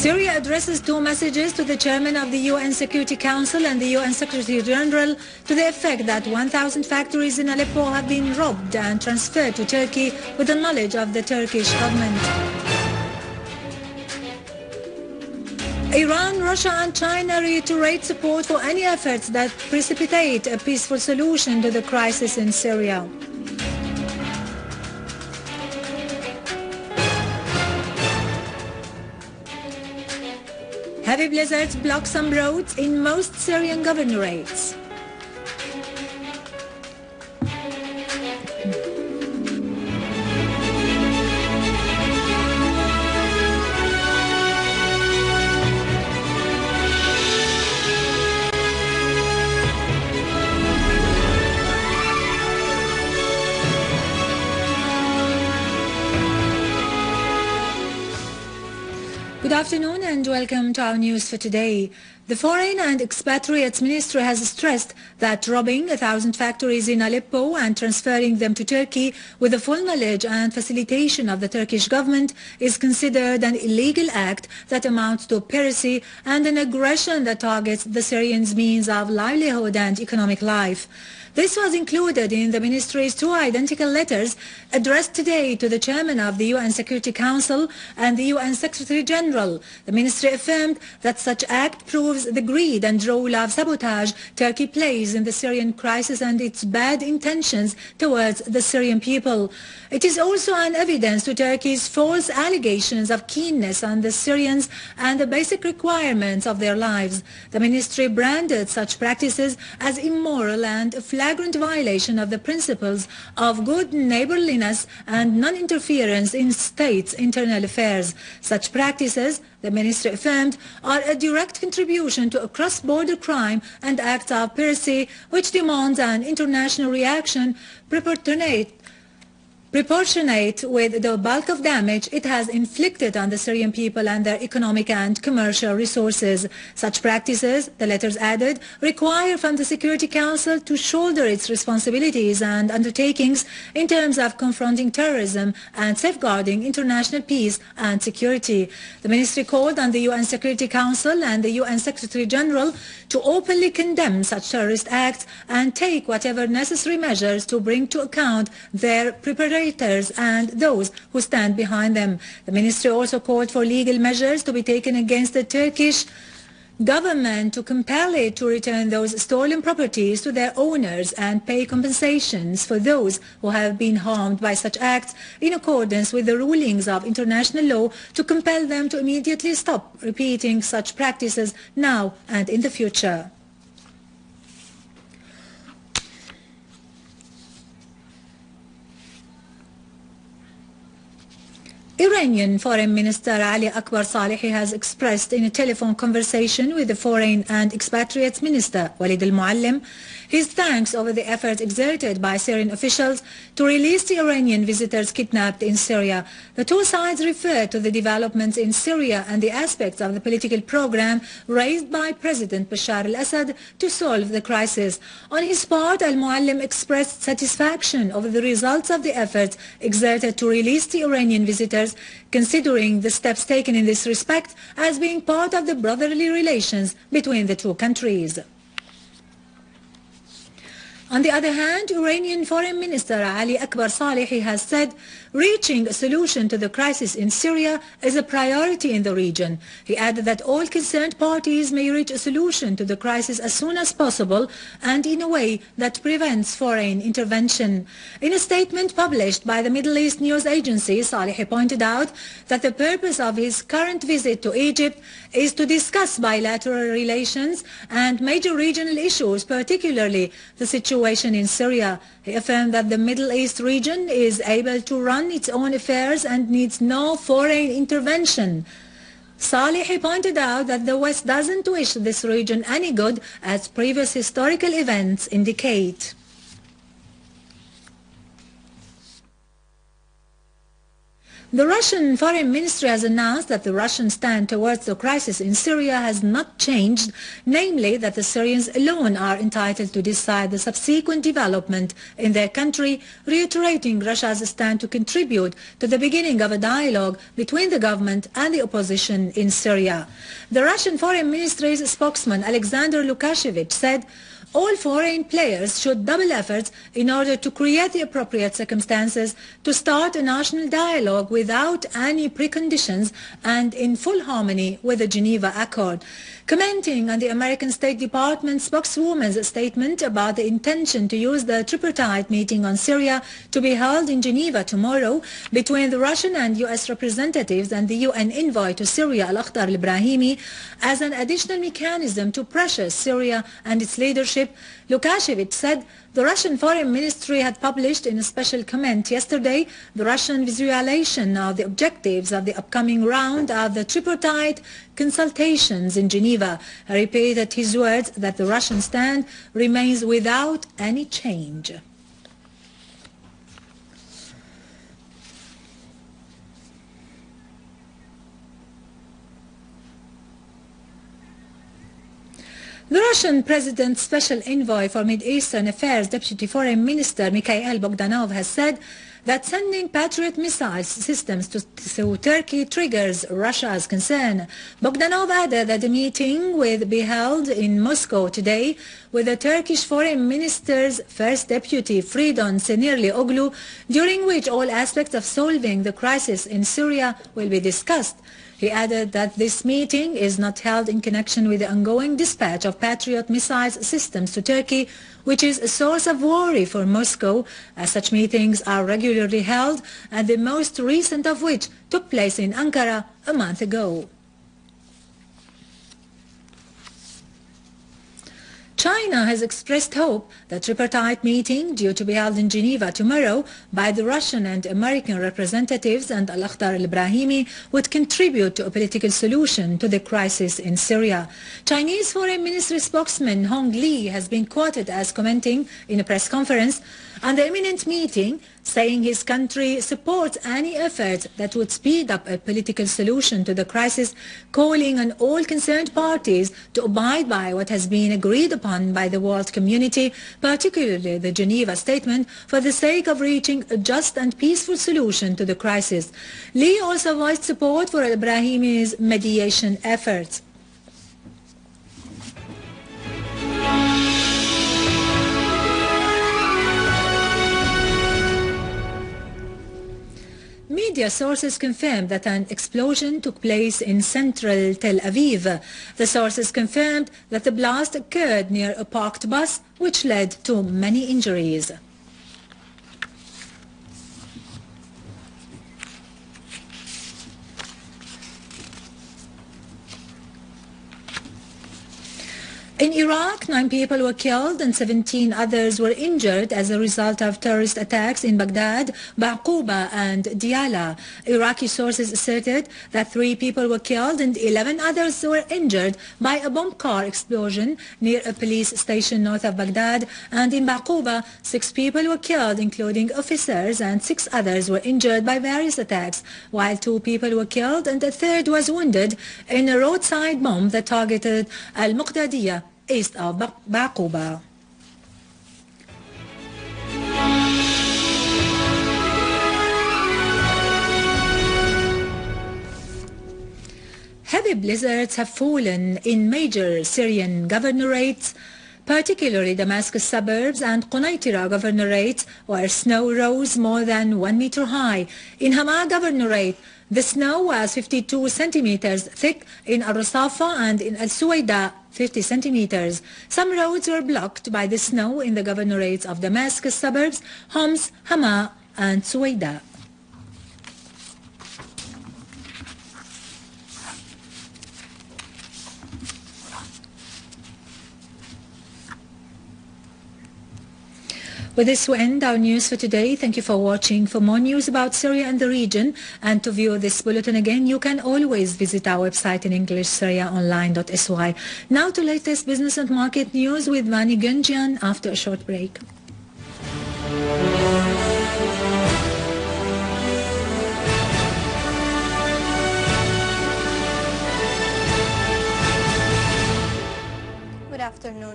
Syria addresses two messages to the chairman of the UN Security Council and the UN Secretary General to the effect that 1,000 factories in Aleppo have been robbed and transferred to Turkey with the knowledge of the Turkish government. Iran, Russia and China reiterate support for any efforts that precipitate a peaceful solution to the crisis in Syria. Heavy blizzards block some roads in most Syrian governorates. Good afternoon and welcome to our news for today. The Foreign and Expatriates Ministry has stressed that robbing 1,000 factories in Aleppo and transferring them to Turkey with the full knowledge and facilitation of the Turkish government is considered an illegal act that amounts to piracy and an aggression that targets the Syrians' means of livelihood and economic life. This was included in the ministry's two identical letters addressed today to the chairman of the UN Security Council and the UN Secretary General. The ministry affirmed that such act proves the greed and role of sabotage Turkey plays in the Syrian crisis and its bad intentions towards the Syrian people. It is also an evidence to Turkey's false allegations of keenness on the Syrians and the basic requirements of their lives. The ministry branded such practices as immoral and a flagrant violation of the principles of good neighborliness and non-interference in states' internal affairs. Such practices, the ministry affirmed, are a direct contribution to a cross-border crime and acts of piracy which demands an international reaction proportionate with the bulk of damage it has inflicted on the Syrian people and their economic and commercial resources. Such practices, the letters added, require from the Security Council to shoulder its responsibilities and undertakings in terms of confronting terrorism and safeguarding international peace and security. The ministry called on the UN Security Council and the UN Secretary General to openly condemn such terrorist acts and take whatever necessary measures to bring to account their preparation and those who stand behind them. The ministry also called for legal measures to be taken against the Turkish government to compel it to return those stolen properties to their owners and pay compensations for those who have been harmed by such acts in accordance with the rulings of international law, to compel them to immediately stop repeating such practices now and in the future. Iranian Foreign Minister Ali Akbar Salehi has expressed in a telephone conversation with the Foreign and Expatriates Minister Walid al-Muallim his thanks over the efforts exerted by Syrian officials to release the Iranian visitors kidnapped in Syria. The two sides referred to the developments in Syria and the aspects of the political program raised by President Bashar al-Assad to solve the crisis. On his part, al-Muallim expressed satisfaction over the results of the efforts exerted to release the Iranian visitors, considering the steps taken in this respect as being part of the brotherly relations between the two countries. On the other hand, Iranian Foreign Minister Ali Akbar Salehi has said reaching a solution to the crisis in Syria is a priority in the region. He added that all concerned parties may reach a solution to the crisis as soon as possible and in a way that prevents foreign intervention. In a statement published by the Middle East news agency, Salehi pointed out that the purpose of his current visit to Egypt is to discuss bilateral relations and major regional issues, particularly the situation in Syria. He affirmed that the Middle East region is able to run its own affairs and needs no foreign intervention. Salehi pointed out that the West doesn't wish this region any good, as previous historical events indicate. The Russian Foreign Ministry has announced that the Russian stand towards the crisis in Syria has not changed, namely that the Syrians alone are entitled to decide the subsequent development in their country, reiterating Russia's stand to contribute to the beginning of a dialogue between the government and the opposition in Syria. The Russian Foreign Ministry's spokesman Alexander Lukashevich said, "All foreign players should double efforts in order to create the appropriate circumstances to start a national dialogue without any preconditions and in full harmony with the Geneva Accord." Commenting on the American State Department spokeswoman's statement about the intention to use the tripartite meeting on Syria to be held in Geneva tomorrow between the Russian and U.S. representatives and the UN envoy to Syria, al-Akhdar al-Ibrahimi, as an additional mechanism to pressure Syria and its leadership, Lukashevich said the Russian Foreign Ministry had published in a special comment yesterday the Russian visualization of the objectives of the upcoming round of the tripartite consultations in Geneva. He repeated his words that the Russian stand remains without any change. The Russian President's Special Envoy for Middle Eastern Affairs, Deputy Foreign Minister Mikhail Bogdanov, has said that sending Patriot missile systems to Turkey triggers Russia's concern. Bogdanov added that the meeting will be held in Moscow today with the Turkish Foreign Minister's First Deputy Fridon Sinirlioglu, during which all aspects of solving the crisis in Syria will be discussed. He added that this meeting is not held in connection with the ongoing dispatch of Patriot missile systems to Turkey, which is a source of worry for Moscow, as such meetings are regularly held, and the most recent of which took place in Ankara a month ago. China has expressed hope that tripartite meeting due to be held in Geneva tomorrow by the Russian and American representatives and al-Akhdar al-Ibrahimi would contribute to a political solution to the crisis in Syria. Chinese Foreign Ministry spokesman Hong Li has been quoted as commenting in a press conference on the imminent meeting, saying his country supports any effort that would speed up a political solution to the crisis, calling on all concerned parties to abide by what has been agreed upon by the world community, particularly the Geneva Statement, for the sake of reaching a just and peaceful solution to the crisis. Li also voiced support for al-Ibrahimi's mediation efforts. Media sources confirmed that an explosion took place in central Tel Aviv. The sources confirmed that the blast occurred near a parked bus, which led to many injuries. In Iraq, 9 people were killed and 17 others were injured as a result of terrorist attacks in Baghdad, Baqouba and Diyala. Iraqi sources asserted that 3 people were killed and 11 others were injured by a bomb car explosion near a police station north of Baghdad, and in Baqouba, 6 people were killed, including officers, and 6 others were injured by various attacks, while 2 people were killed and a third was wounded in a roadside bomb that targeted al-Muqtadiyah east of Baqouba. Heavy blizzards have fallen in major Syrian governorates, particularly Damascus suburbs and Quneitra governorates, where snow rose more than 1 meter high. In Hama governorate, the snow was 52 centimeters thick, in Al-Rasafa and in Al-Suwaida 50 centimeters. Some roads were blocked by the snow in the governorates of Damascus suburbs, Homs, Hama and Suwaida. With this we end our news for today. Thank you for watching. For more news about Syria and the region, and to view this bulletin again, you can always visit our website in English, syriaonline.sy. Now to latest business and market news with Vani Gunjian after a short break.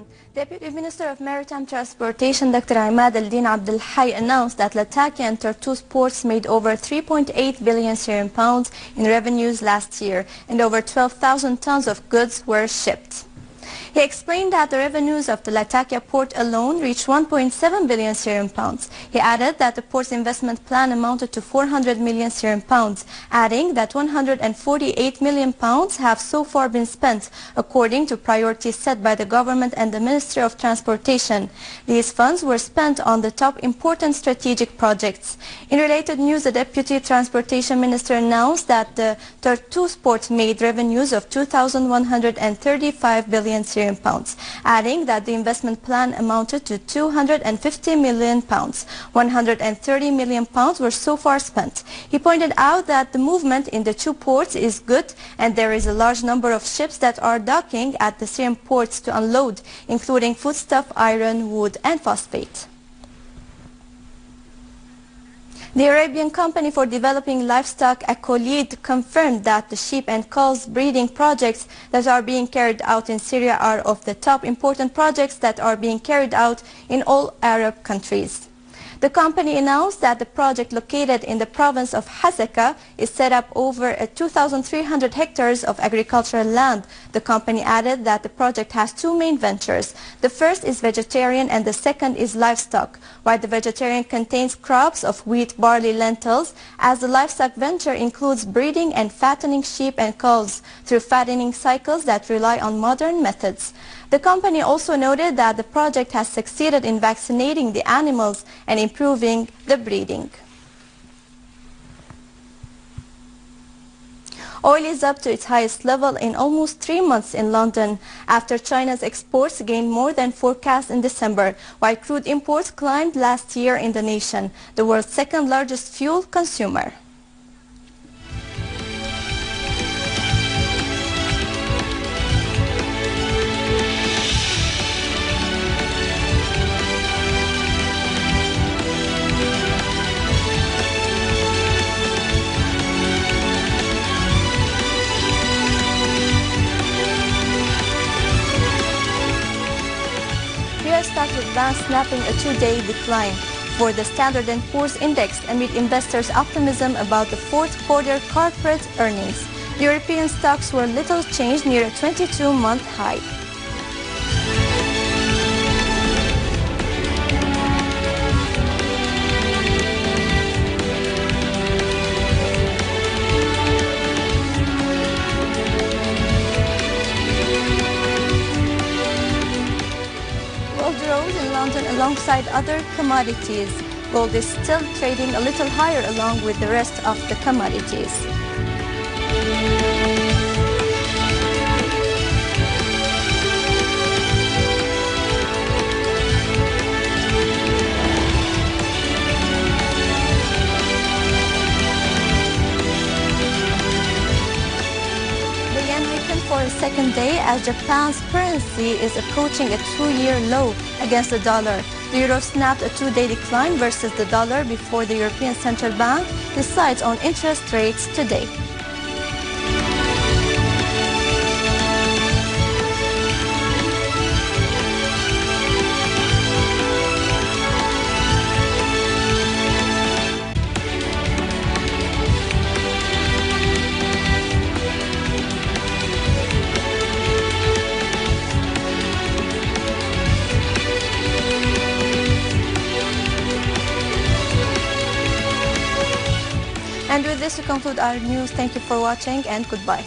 afternoon. Deputy Minister of Maritime Transportation Dr. Imad al-Din Abdel Hay announced that Latakia and Tartus ports made over 3.8 billion Syrian pounds in revenues last year and over 12,000 tons of goods were shipped. He explained that the revenues of the Latakia port alone reached 1.7 billion Syrian pounds. He added that the port's investment plan amounted to 400 million Syrian pounds, adding that 148 million pounds have so far been spent, according to priorities set by the government and the Ministry of Transportation. These funds were spent on the top important strategic projects. In related news, the Deputy Transportation Minister announced that the Tartus port made revenues of 2,135 billion Syrian pounds, adding that the investment plan amounted to 250 million pounds. 130 million pounds were so far spent. He pointed out that the movement in the two ports is good and there is a large number of ships that are docking at the Syrian ports to unload, including foodstuff, iron, wood and phosphate. The Arabian company for developing livestock Akolid confirmed that the sheep and cows breeding projects that are being carried out in Syria are of the top important projects that are being carried out in all Arab countries. The company announced that the project located in the province of Hasaka is set up over 2,300 hectares of agricultural land. The company added that the project has two main ventures. The first is vegetarian and the second is livestock, while the vegetarian contains crops of wheat, barley, lentils, as the livestock venture includes breeding and fattening sheep and cows through fattening cycles that rely on modern methods. The company also noted that the project has succeeded in vaccinating the animals and improving the breeding. Oil is up to its highest level in almost 3 months in London after China's exports gained more than forecast in December, while crude imports climbed last year in the nation, the world's second largest fuel consumer. Stock advanced, snapping a two-day decline for the Standard & Poor's index amid investors' optimism about the fourth quarter corporate earnings. European stocks were little changed near a 22-month high. Alongside other commodities, gold is still trading a little higher along with the rest of the commodities. For a second day as Japan's currency is approaching a 2-year low against the dollar. The euro snapped a 2-day decline versus the dollar before the European Central Bank decides on interest rates today. And with this, we conclude our news. Thank you for watching and goodbye.